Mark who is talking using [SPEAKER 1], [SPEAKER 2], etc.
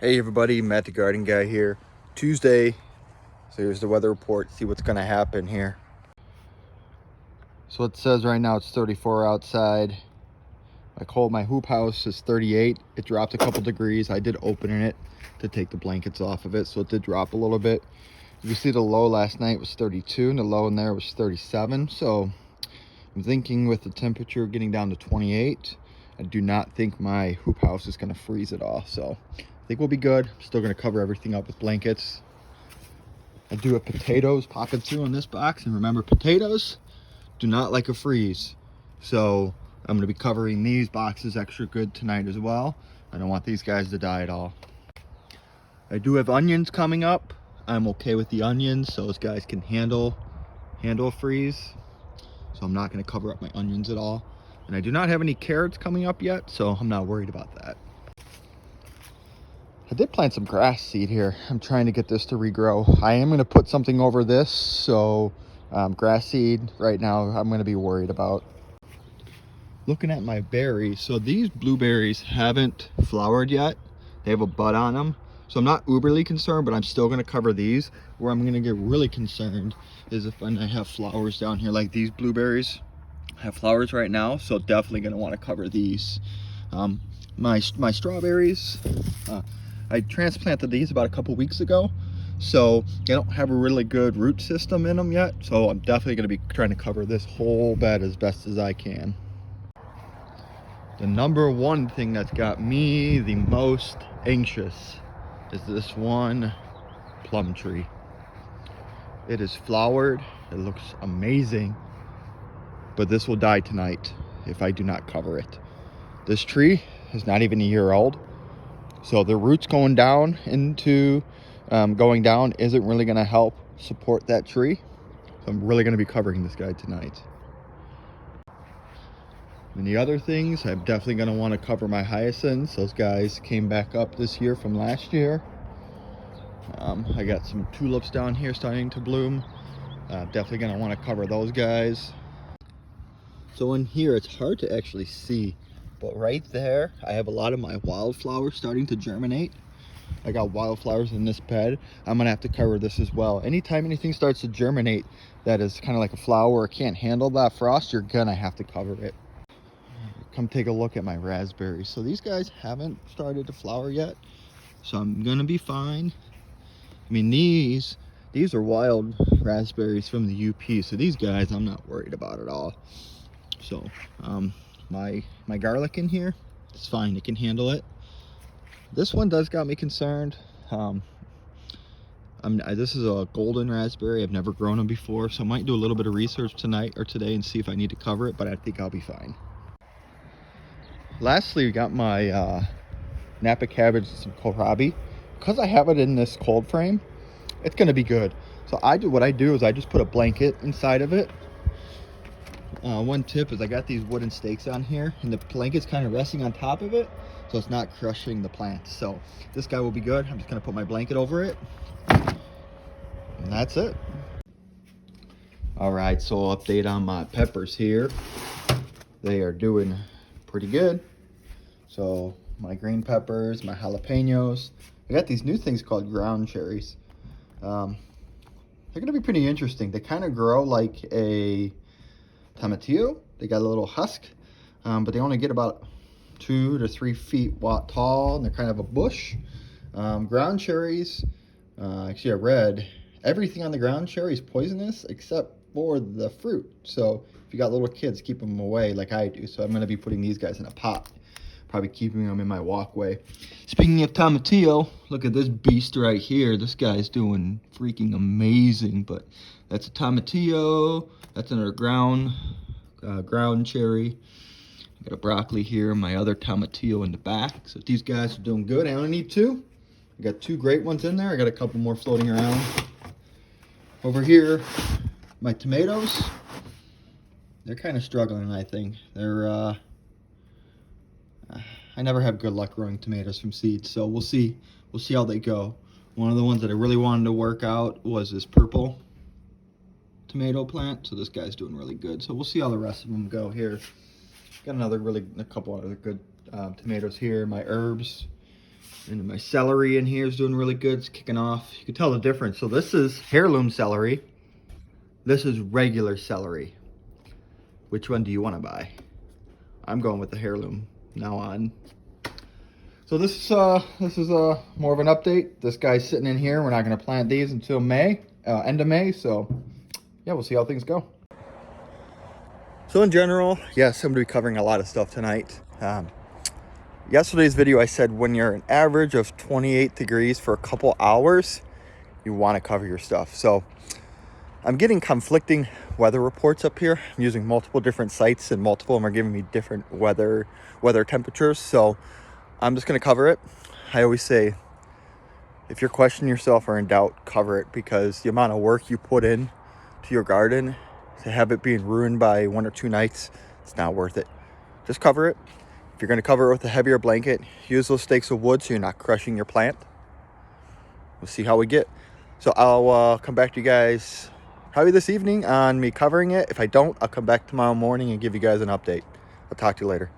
[SPEAKER 1] Hey everybody, Matt the Garden Guy here. Tuesday, so here's the weather report, see what's gonna happen here. So it says right now it's 34 outside. My hoop house is 38. It dropped a couple degrees. I did open it to take the blankets off of it, so it did drop a little bit. You see the low last night was 32 and the low in there was 37. So I'm thinking with the temperature getting down to 28, I do not think my hoop house is gonna freeze at all. So I think we'll be good. I'm still gonna cover everything up with blankets. I do have potatoes popping through in this box, and remember, potatoes do not like a freeze. So I'm gonna be covering these boxes extra good tonight as well. I don't want these guys to die at all. I do have onions coming up. I'm okay with the onions, so those guys can handle a freeze. So I'm not gonna cover up my onions at all. And I do not have any carrots coming up yet, so I'm not worried about that. I did plant some grass seed here. I'm trying to get this to regrow. I am going to put something over this, so grass seed right now I'm going to be worried about. Looking at my berries, so these blueberries haven't flowered yet. They have a bud on them, so I'm not uberly concerned, but I'm still going to cover these. Where I'm going to get really concerned is if when I have flowers down here, like these blueberries have flowers right now, so definitely going to want to cover these. My strawberries, I transplanted these about a couple weeks ago, so they don't have a really good root system in them yet, so I'm definitely going to be trying to cover this whole bed as best as I can. The number one thing that's got me the most anxious is this one plum tree. It is flowered, it looks amazing, but this will die tonight if I do not cover it. This tree is not even a year old. So the roots going down isn't really going to help support that tree. So I'm really going to be covering this guy tonight. And the other things, I'm definitely going to want to cover my hyacinths. Those guys came back up this year from last year. I got some tulips down here starting to bloom. Definitely going to want to cover those guys. So in here, it's hard to actually see, but right there, I have a lot of my wildflowers starting to germinate. I got wildflowers in this bed. I'm gonna have to cover this as well. Anytime anything starts to germinate that is kind of like a flower or can't handle that frost, you're gonna have to cover it. Come take a look at my raspberries. So these guys haven't started to flower yet, so I'm gonna be fine. I mean, these are wild raspberries from the UP, so these guys I'm not worried about at all. So my garlic in here, it's fine, it can handle it. This one does got me concerned. This is a golden raspberry. I've never grown them before, so I might do a little bit of research tonight or today and see if I need to cover it, but I think I'll be fine. Lastly, we got my Napa cabbage and some kohlrabi. Because I have it in this cold frame, it's gonna be good. So what I do is I just put a blanket inside of it. One tip is I got these wooden stakes on here, and the blanket's kind of resting on top of it, so it's not crushing the plants. So this guy will be good. I'm just gonna put my blanket over it, and that's it. All right, so update on my peppers here. They are doing pretty good. So my green peppers, my jalapenos. I got these new things called ground cherries. They're gonna be pretty interesting. They kind of grow like a tomatillo. They got a little husk, but they only get about 2 to 3 feet tall, and they're kind of a bush. Ground cherries, actually I read everything on the ground cherry is poisonous except for the fruit. So if you got little kids, keep them away like I do. So I'm going to be putting these guys in a pot, probably keeping them in my walkway. Speaking of tomatillo, look at this beast right here. This guy's doing freaking amazing, but that's a tomatillo. That's another ground cherry. I got a broccoli here, my other tomatillo in the back. So these guys are doing good. I only need 2. I got 2 great ones in there. I got a couple more floating around. Over here, my tomatoes. They're kind of struggling, I think. I never have good luck growing tomatoes from seeds, so we'll see. We'll see how they go. One of the ones that I really wanted to work out was this purple tomato plant, so this guy's doing really good. So we'll see how the rest of them go here. Got a couple other good tomatoes here. My herbs, And my celery in here is doing really good. It's kicking off. You can tell the difference. So this is heirloom celery. This is regular celery. Which one do you want to buy? I'm going with the heirloom now on. So this is more of an update. This guy's sitting in here. We're not going to plant these until May, end of May. So yeah, we'll see how things go. So in general, yes, I'm going to be covering a lot of stuff tonight. Yesterday's video, I said when you're an average of 28 degrees for a couple hours, you want to cover your stuff. So I'm getting conflicting weather reports up here. I'm using multiple different sites, and multiple of them are giving me different weather temperatures. So I'm just going to cover it. I always say, if you're questioning yourself or in doubt, cover it, because the amount of work you put in to your garden to have it being ruined by 1 or 2 nights, it's not worth it. Just cover it. If you're going to cover it with a heavier blanket, use those stakes of wood so you're not crushing your plant. We'll see how we get. So I'll come back to you guys probably this evening on me covering it. If I don't, I'll come back tomorrow morning and give you guys an update. I'll talk to you later.